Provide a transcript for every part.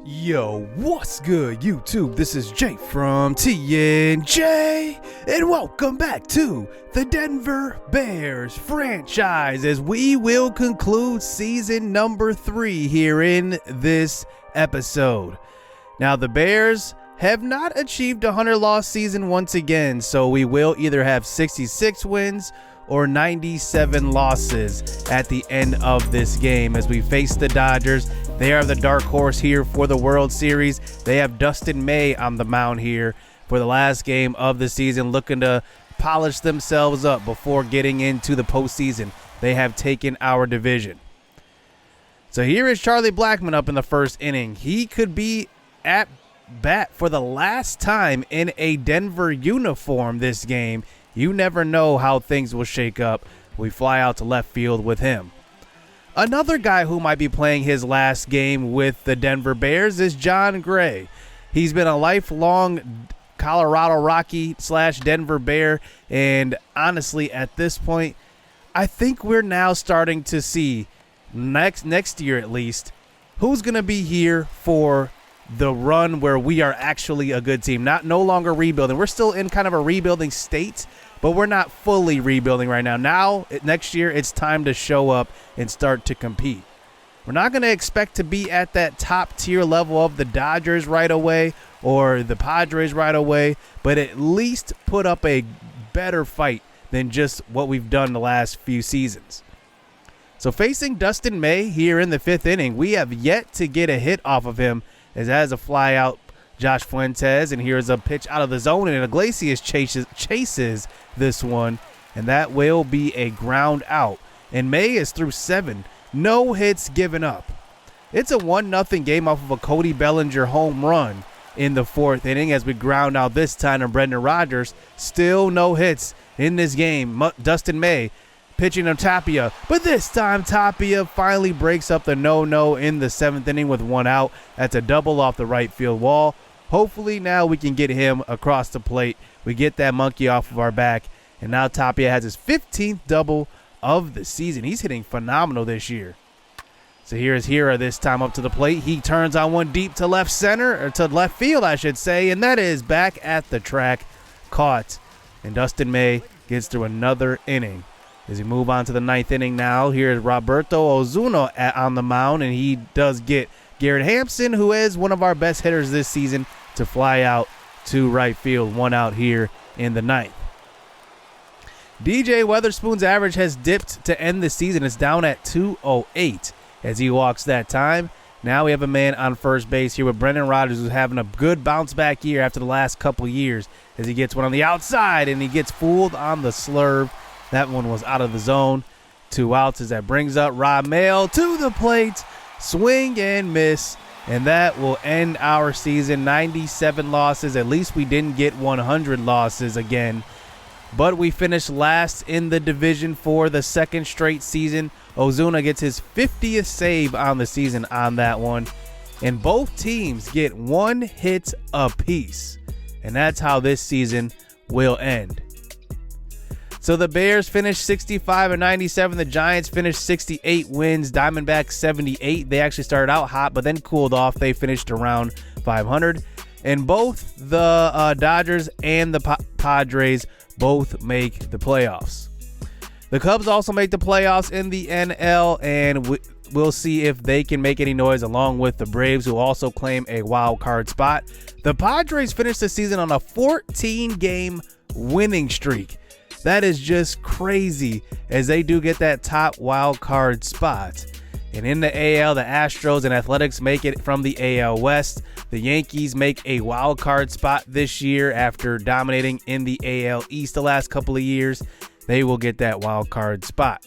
Yo, what's good, YouTube? This is Jay from TNJ, and welcome back to the Denver Bears franchise as we will conclude season number 3 here in this episode. Now, the Bears have not achieved a 100-loss season once again, so we will either have 66 wins or 97 losses at the end of this game as we face the Dodgers. They are the dark horse here for the World Series. They have Dustin May on the mound here for the last game of the season, looking to polish themselves up before getting into the postseason. They have taken our division. So here is Charlie Blackmon up in the first inning. He could be at bat for the last time in a Denver uniform this game. You never know how things will shake up. We fly out to left field with him. Another guy who might be playing his last game with the Denver Bears is Jon Gray. He's been a lifelong Colorado Rocky / Denver Bear, and honestly, at this point, I think we're now starting to see, next year at least, who's going to be here for the run where we are actually a good team. No longer rebuilding. We're still in kind of a rebuilding state, but we're not fully rebuilding right now. Next year, it's time to show up and start to compete. We're not going to expect to be at that top tier level of the Dodgers right away or the Padres right away, but at least put up a better fight than just what we've done the last few seasons. So facing Dustin May here in the 5th inning, we have yet to get a hit off of him as a fly out Josh Fuentes, and here's a pitch out of the zone, and Iglesias chases this one, and that will be a ground out. And May is through 7, no hits given up. It's a 1-0 game off of a Cody Bellinger home run in the 4th inning as we ground out this time to Brendan Rodgers. Still no hits in this game. Dustin May pitching to Tapia, but this time Tapia finally breaks up the no-no in the 7th inning with 1 out. That's a double off the right field wall. Hopefully now we can get him across the plate. We get that monkey off of our back, and now Tapia has his 15th double of the season. He's hitting phenomenal this year. So here's Hira this time up to the plate. He turns on one deep to left center, or to left field, I should say, and that is back at the track, caught. And Dustin May gets through another inning. As we move on to the 9th inning now, here's Roberto Osuna on the mound, and he does get Garrett Hampson, who is one of our best hitters this season, to fly out to right field. 1 out here in the 9th. DJ Weatherspoon's average has dipped to end the season. It's down at 208 as he walks that time. Now we have a man on first base here with Brendan Rodgers, who's having a good bounce back year after the last couple years as he gets one on the outside, and he gets fooled on the slurve. That one was out of the zone. 2 outs as that brings up Rob Mail to the plate. Swing and miss. And that will end our season. 97 losses. At least we didn't get 100 losses again. But we finished last in the division for the 2nd straight season. Ozuna gets his 50th save on the season on that one. And both teams get 1 hit apiece. And that's how this season will end. So the Bears finished 65-97. The Giants finished 68 wins. Diamondbacks 78. They actually started out hot, but then cooled off. They finished around 500. And both the Dodgers and the Padres both make the playoffs. The Cubs also make the playoffs in the NL, and we'll see if they can make any noise along with the Braves, who also claim a wild card spot. The Padres finished the season on a 14-game winning streak. That is just crazy as they do get that top wild card spot. And in the AL, the Astros and Athletics make it from the AL West. The Yankees make a wild card spot this year after dominating in the AL East the last couple of years. They will get that wild card spot.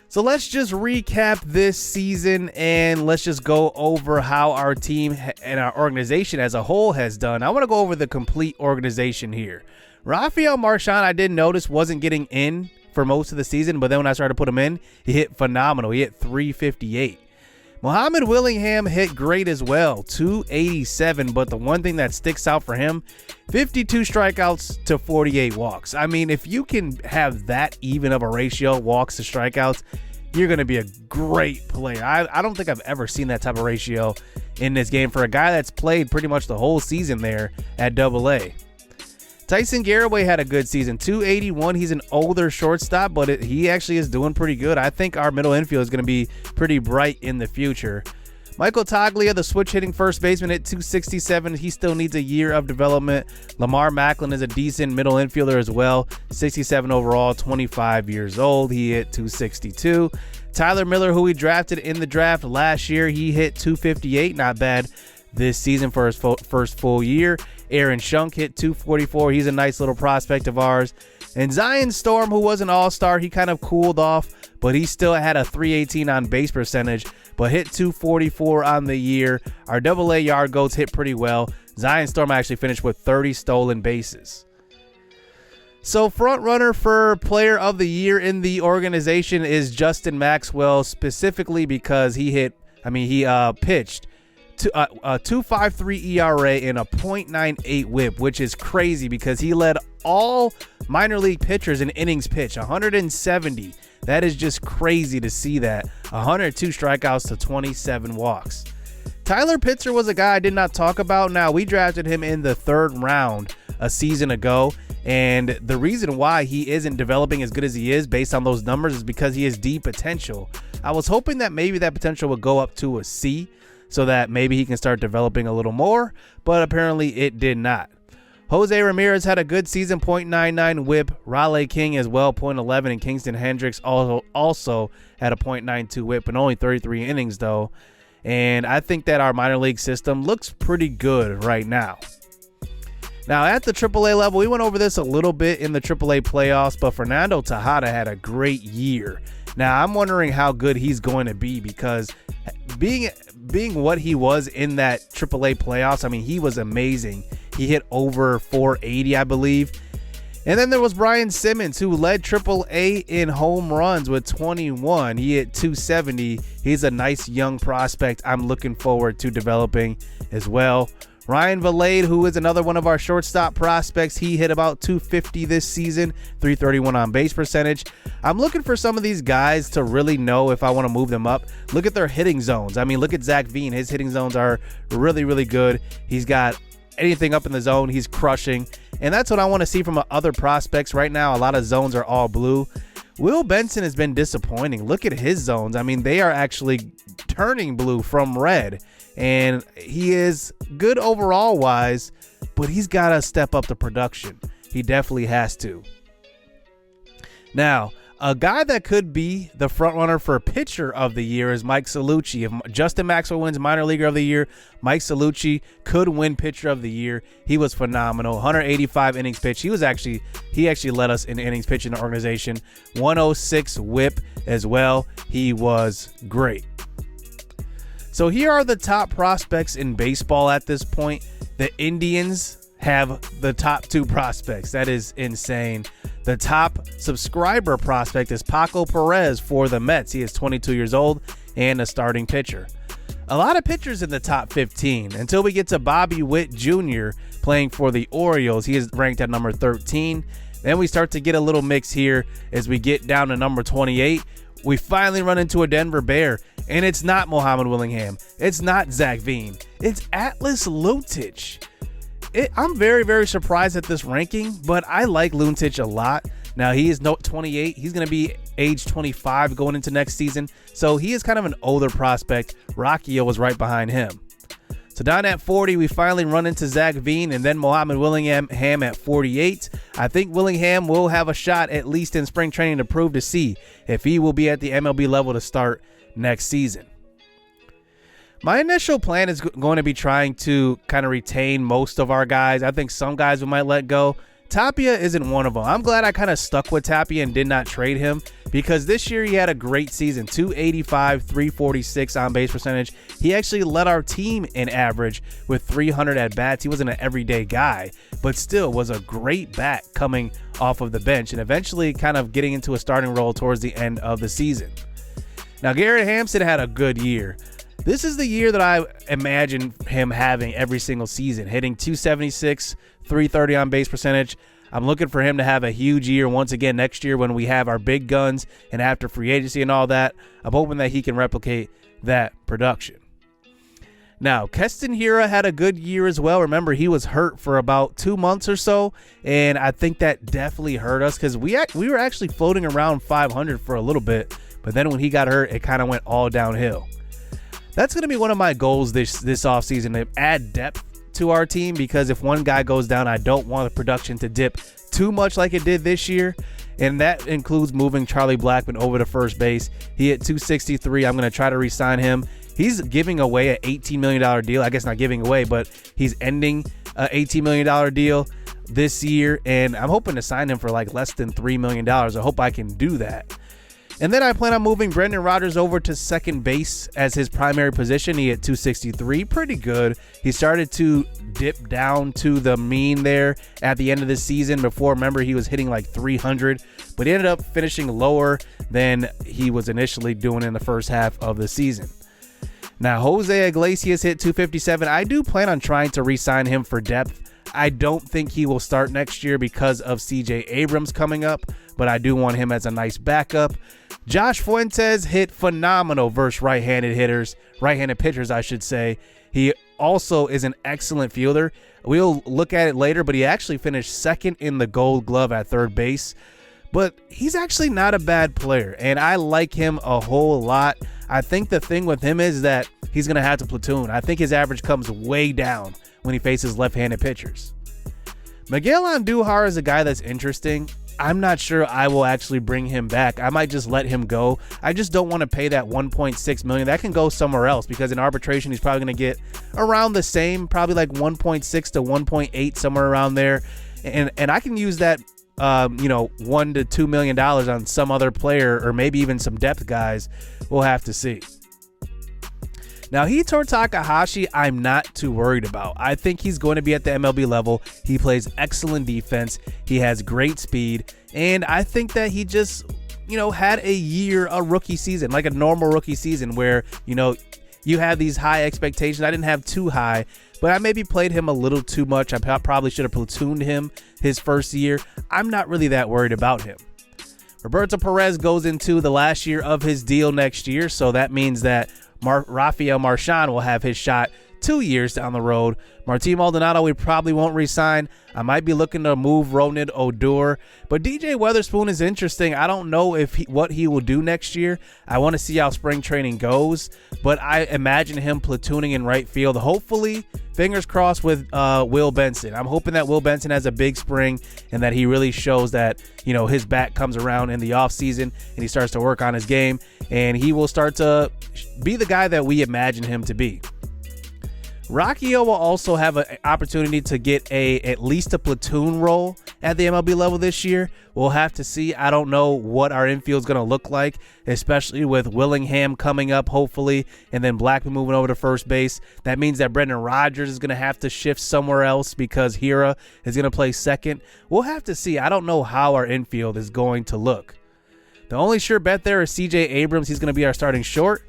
So let's just recap this season and let's just go over how our team and our organization as a whole has done. I want to go over the complete organization here. Rafael Marchand, I did notice, wasn't getting in for most of the season, but then when I started to put him in, he hit phenomenal. He hit 358. Muhammad Willingham hit great as well, 287, but the one thing that sticks out for him, 52 strikeouts to 48 walks. I mean, if you can have that even of a ratio, walks to strikeouts, you're going to be a great player. I don't think I've ever seen that type of ratio in this game for a guy that's played pretty much the whole season there at AA. Tyson Garraway had a good season, 281. He's an older shortstop, but he actually is doing pretty good. I think our middle infield is going to be pretty bright in the future. Michael Toglia, the switch hitting first baseman, hit 267. He still needs a year of development. Lamar Macklin is a decent middle infielder as well, 67 overall, 25 years old. He hit 262. Tyler Miller, who we drafted in the draft last year, he hit 258. Not bad this season for his first full year. Aaron Shunk hit 244. He's a nice little prospect of ours. And Zion Storm, who was an all-star, he kind of cooled off, but he still had a 318 on base percentage, but hit 244 on the year. Our AA yard goats hit pretty well. Zion Storm actually finished with 30 stolen bases. So front runner for player of the year in the organization is Justin Maxwell, specifically because he pitched a 2.53 ERA and a .98 WHIP, which is crazy because he led all minor league pitchers in innings pitched, 170. That is just crazy to see that. 102 strikeouts to 27 walks. Tyler Pitzer was a guy I did not talk about. Now, we drafted him in the 3rd round a season ago, and the reason why he isn't developing as good as he is based on those numbers is because he has D potential. I was hoping that maybe that potential would go up to a C, so that maybe he can start developing a little more, but apparently it did not. Jose Ramirez had a good season, .99 whip. Raleigh King as well, .11, and Kingston Hendricks also had a .92 whip, but only 33 innings though. And I think that our minor league system looks pretty good right now. Now at the AAA level, we went over this a little bit in the AAA playoffs, but Fernando Tejada had a great year. Now I'm wondering how good he's going to be because being what he was in that AAA playoffs, I mean, he was amazing. He hit over 480, I believe. And then there was Brian Simmons, who led AAA in home runs with 21. He hit 270. He's a nice young prospect I'm looking forward to developing as well. Ryan Valade, who is another one of our shortstop prospects, he hit about 250 this season, 331 on base percentage. I'm looking for some of these guys to really know if I want to move them up. Look at their hitting zones. I mean, look at Zach Veen. His hitting zones are really, really good. He's got anything up in the zone, he's crushing. And that's what I want to see from other prospects right now. A lot of zones are all blue. Will Benson has been disappointing. Look at his zones. I mean, they are actually turning blue from red. And he is good overall wise, but he's got to step up the production. He definitely has to. Now, a guy that could be the front runner for pitcher of the year is Mike Salucci. If Justin Maxwell wins minor leaguer of the year, Mike Salucci could win pitcher of the year. He was phenomenal. 185 innings pitched. He actually led us in innings pitched in the organization. 106 whip as well. He was great. So here are the top prospects in baseball at this point. The Indians have the top 2 prospects. That is insane. The top subscriber prospect is Paco Perez for the Mets. He is 22 years old and a starting pitcher. A lot of pitchers in the top 15 until we get to Bobby Witt Jr. playing for the Orioles. He is ranked at number 13. Then we start to get a little mix here as we get down to number 28. We finally run into a Denver Bear, and it's not Muhammad Willingham. It's not Zach Veen. It's Atlas Luntich. I'm very, very surprised at this ranking, but I like Luntich a lot. Now, he is 28. He's going to be age 25 going into next season, so he is kind of an older prospect. Rockio was right behind him. So down at 40, we finally run into Zach Veen and then Muhammad Willingham at 48. I think Willingham will have a shot, at least in spring training, to prove to see if he will be at the MLB level to start next season. My initial plan is going to be trying to kind of retain most of our guys. I think some guys we might let go. Tapia isn't one of them. I'm glad I kind of stuck with Tapia and did not trade him because this year he had a great season. 285, 346 on base percentage. He actually led our team in average with 300 at bats. He wasn't an everyday guy, but still was a great bat coming off of the bench and eventually kind of getting into a starting role towards the end of the season. Now, Garrett Hampson had a good year. This is the year that I imagine him having every single season, hitting 276, 330 on base percentage. I'm looking for him to have a huge year once again next year when we have our big guns and after free agency and all that. I'm hoping that he can replicate that production. Now, Keston Hiura had a good year as well. Remember, he was hurt for about 2 months or so, and I think that definitely hurt us because we were actually floating around 500 for a little bit, but then when he got hurt, it kind of went all downhill. That's going to be one of my goals this offseason, to add depth to our team, because if one guy goes down, I don't want the production to dip too much like it did this year, and that includes moving Charlie Blackmon over to first base. He hit 263. I'm going to try to re-sign him. He's giving away an $18 million deal. I guess not giving away, but he's ending an $18 million deal this year, and I'm hoping to sign him for like less than $3 million. I hope I can do that. And then I plan on moving Brendan Rodgers over to second base as his primary position. He hit 263, pretty good. He started to dip down to the mean there at the end of the season. Before, remember, he was hitting like 300, but he ended up finishing lower than he was initially doing in the first half of the season. Now, Jose Iglesias hit 257. I do plan on trying to re-sign him for depth. I don't think he will start next year because of CJ Abrams coming up, but I do want him as a nice backup. Josh Fuentes hit phenomenal versus right-handed pitchers, I should say. He also is an excellent fielder. We'll look at it later, but he actually finished second in the Gold Glove at third base. But he's actually not a bad player, and I like him a whole lot. I think the thing with him is that he's going to have to platoon. I think his average comes way down when he faces left-handed pitchers. Miguel Andujar is a guy that's interesting. I'm not sure I will actually bring him back. I might just let him go. I just don't want to pay that $1.6 million. That can go somewhere else, because in arbitration he's probably going to get around the same, probably like 1.6 to 1.8, somewhere around there. And I can use that $1 to $2 million on some other player, or maybe even some depth guys. We'll have to see. Now, Hitor Takahashi, I'm not too worried about. I think he's going to be at the MLB level. He plays excellent defense. He has great speed. And I think that he just, had a rookie season, like a normal rookie season where, you have these high expectations. I didn't have too high, but I maybe played him a little too much. I probably should have platooned him his first year. I'm not really that worried about him. Roberto Perez goes into the last year of his deal next year, so that means that Rafael Marchand will have his shot 2 years down the road. Martín Maldonado, we probably won't re-sign. I might be looking to move Ronald Odor, but DJ Weatherspoon is interesting. I don't know what he will do next year. I want to see how spring training goes, but I imagine him platooning in right field. Hopefully, fingers crossed, with Will Benson. I'm hoping that Will Benson has a big spring and that he really shows that, his bat comes around in the offseason and he starts to work on his game, and he will start to be the guy that we imagine him to be. Rockio will also have an opportunity to get at least a platoon role at the MLB level this year. We'll have to see. I don't know what our infield is going to look like, especially with Willingham coming up, hopefully, and then Blackmon moving over to first base. That means that Brendan Rodgers is going to have to shift somewhere else because Hiura is going to play second. We'll have to see. I don't know how our infield is going to look. The only sure bet there is CJ Abrams. He's going to be our starting short.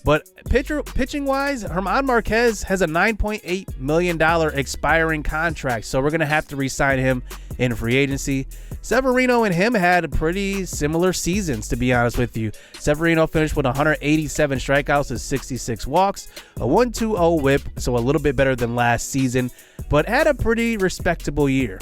But pitching-wise, Germán Marquez has a $9.8 million expiring contract, so we're going to have to re-sign him in free agency. Severino and him had pretty similar seasons, to be honest with you. Severino finished with 187 strikeouts and 66 walks, a 1.20 whip, so a little bit better than last season, but had a pretty respectable year.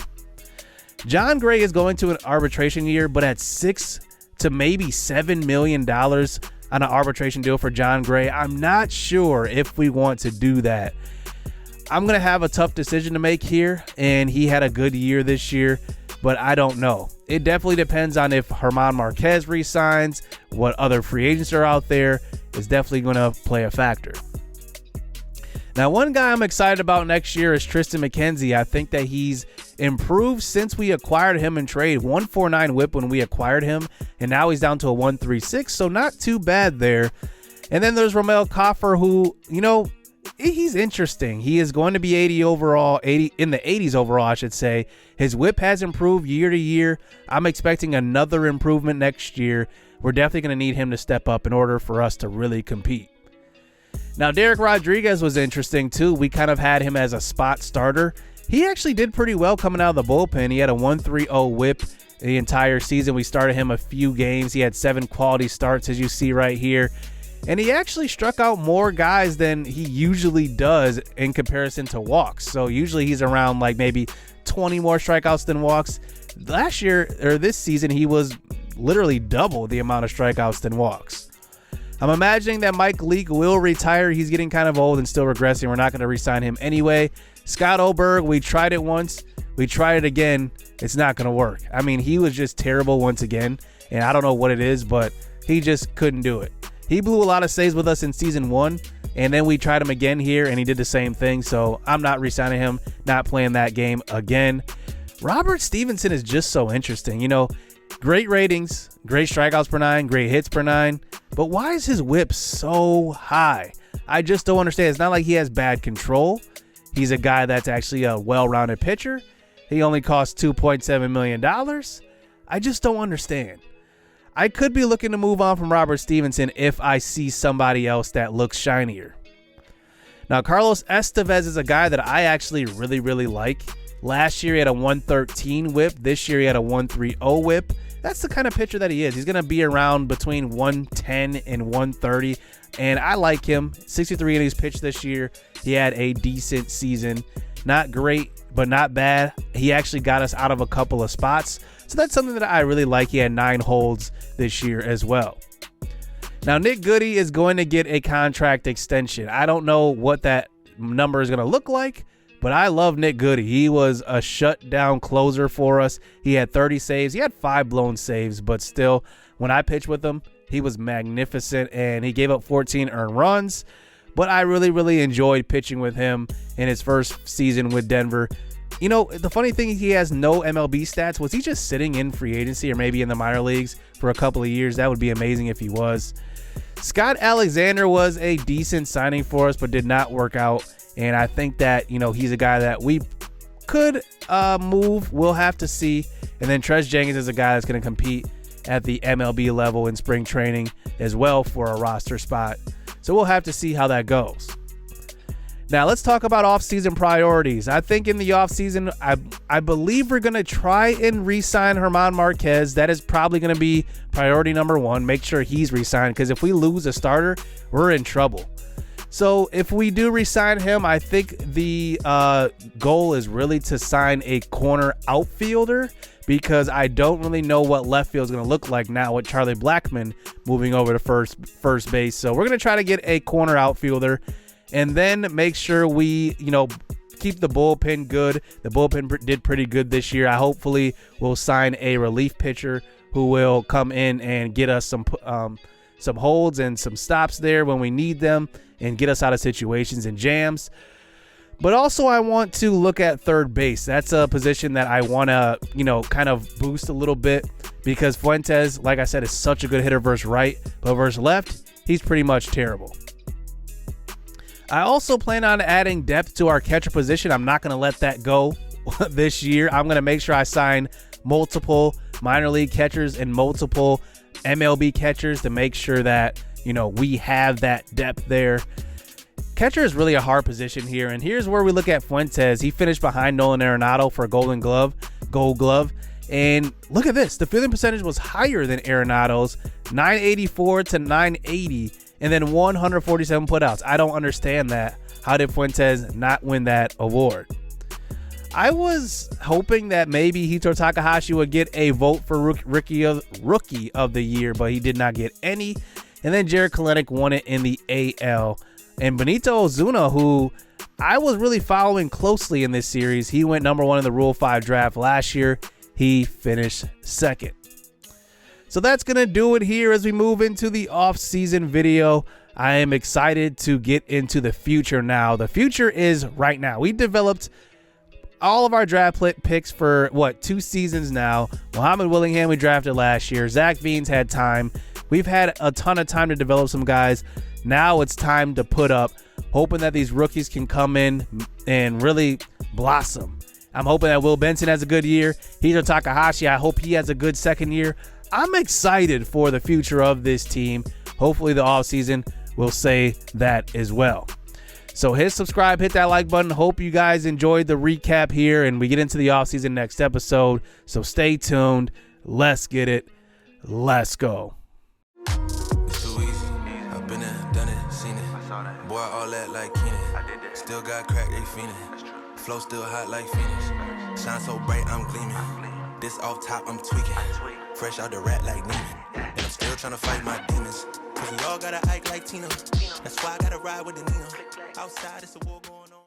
John Gray is going to an arbitration year, but at $6 to maybe $7 million on an arbitration deal for John Gray. I'm not sure if we want to do that. I'm going to have a tough decision to make here, and he had a good year this year, but I don't know. It definitely depends on if Germán Marquez resigns, what other free agents are out there is definitely going to play a factor. Now, one guy I'm excited about next year is Tristan McKenzie. I think that he's improved since we acquired him in trade. 1.49 whip when we acquired him, and now he's down to a 1.36, so not too bad there. And then there's Romel Coffer, who, he's interesting. He is going to be 80 overall, 80 in the 80s overall, I should say. His whip has improved year to year. I'm expecting another improvement next year. We're definitely going to need him to step up in order for us to really compete. Now, Derek Rodriguez was interesting too. We kind of had him as a spot starter. he actually did pretty well coming out of the bullpen. He had a 1.30 whip the entire season. We started him a few games. He had 7 quality starts, as you see right here. And he actually struck out more guys than he usually does in comparison to walks. So usually he's around like maybe 20 more strikeouts than walks. Last year, or this season, he was literally double the amount of strikeouts than walks. I'm imagining that Mike Leake will retire. He's getting kind of old and still regressing. We're not going to re-sign him anyway. Scott Oberg, we tried it once. We tried it again. It's not going to work. I mean, he was just terrible once again, and I don't know what it is, but he just couldn't do it. He blew a lot of saves with us in season 1, and then we tried him again here, and he did the same thing, so I'm not re-signing him, not playing that game again. Robert Stevenson is just so interesting. You know, great ratings, great strikeouts per 9, great hits per 9, but why is his whip so high? I just don't understand. It's not like he has bad control. He's a guy that's actually a well-rounded pitcher. He only costs $2.7 million. I just don't understand. I could be looking to move on from Robert Stevenson if I see somebody else that looks shinier. Now, Carlos Estevez is a guy that I actually really, really like. Last year, he had a 113 whip. This year, he had a 130 whip. That's the kind of pitcher that he is. He's going to be around between 110 and 130, and I like him. 63 innings pitched this year. He had a decent season. Not great, but not bad. He actually got us out of a couple of spots. So that's something that I really like. He had 9 holds this year as well. Now, Nick Goody is going to get a contract extension. I don't know what that number is going to look like, but I love Nick Goody. He was a shutdown closer for us. He had 30 saves. He had 5 blown saves, but still, when I pitched with him, he was magnificent, and he gave up 14 earned runs. But I really, really enjoyed pitching with him in his first season with Denver. You know, the funny thing, he has no MLB stats. Was he just sitting in free agency or maybe in the minor leagues for a couple of years? That would be amazing if he was. Scott Alexander was a decent signing for us, but did not work out. And I think that, you know, he's a guy that we could move. We'll have to see. And then Trez Jenkins is a guy that's going to compete at the MLB level in spring training as well for a roster spot. So we'll have to see how that goes. Now, let's talk about offseason priorities. I think in the offseason, I believe we're going to try and re-sign German Marquez. That is probably going to be priority number 1. Make sure he's re-signed, because if we lose a starter, we're in trouble. So if we do re-sign him, I think the goal is really to sign a corner outfielder, because I don't really know what left field is going to look like now with Charlie Blackmon moving over to first base. So we're going to try to get a corner outfielder, and then make sure we, you know, keep the bullpen good. The bullpen did pretty good this year. I hopefully will sign a relief pitcher who will come in and get us some holds and some stops there when we need them, and get us out of situations and jams. But also, I want to look at third base. That's a position that I want to, you know, kind of boost a little bit, because Fuentes, like I said, is such a good hitter versus right, but versus left, he's pretty much terrible. I also plan on adding depth to our catcher position. I'm not going to let that go this year. I'm going to make sure I sign multiple minor league catchers and multiple MLB catchers to make sure that, you know, we have that depth there. Catcher is really a hard position here, and here's where we look at Fuentes. He finished behind Nolan Arenado for a Gold Glove, and look at this. The fielding percentage was higher than Arenado's, 984 to 980, and then 147 putouts. I don't understand that. How did Fuentes not win that award? I was hoping that maybe Hito Takahashi would get a vote for Rookie of the Year, but he did not get any. And then Jared Kelenic won it in the AL. And Benito Ozuna, who I was really following closely in this series, he went number 1 in the Rule 5 draft last year. He finished second. So that's going to do it here as we move into the off-season video. I am excited to get into the future now. The future is right now. We developed all of our draft picks for, 2 seasons now. Muhammad Willingham we drafted last year. Zach Veens had time. We've had a ton of time to develop some guys. Now it's time to put up, hoping that these rookies can come in and really blossom. I'm hoping that Will Benson has a good year. Hito Takahashi, I hope he has a good second year. I'm excited for the future of this team. Hopefully the offseason will say that as well. So hit subscribe, hit that like button. Hope you guys enjoyed the recap here, and we get into the offseason next episode. So stay tuned. Let's get it. Let's go. It's too easy. I've been there, done it, seen it. Boy, all that like Keenan. Still got crack, they fiendin'. Flow still hot like Phoenix. Shine so bright, I'm gleaming. This off top, I'm tweaking. Fresh out the rat like Neiman. And I'm still trying to fight my demons. Cause we all gotta act like Tina. That's why I gotta ride with the Nina. Outside, it's a war going on.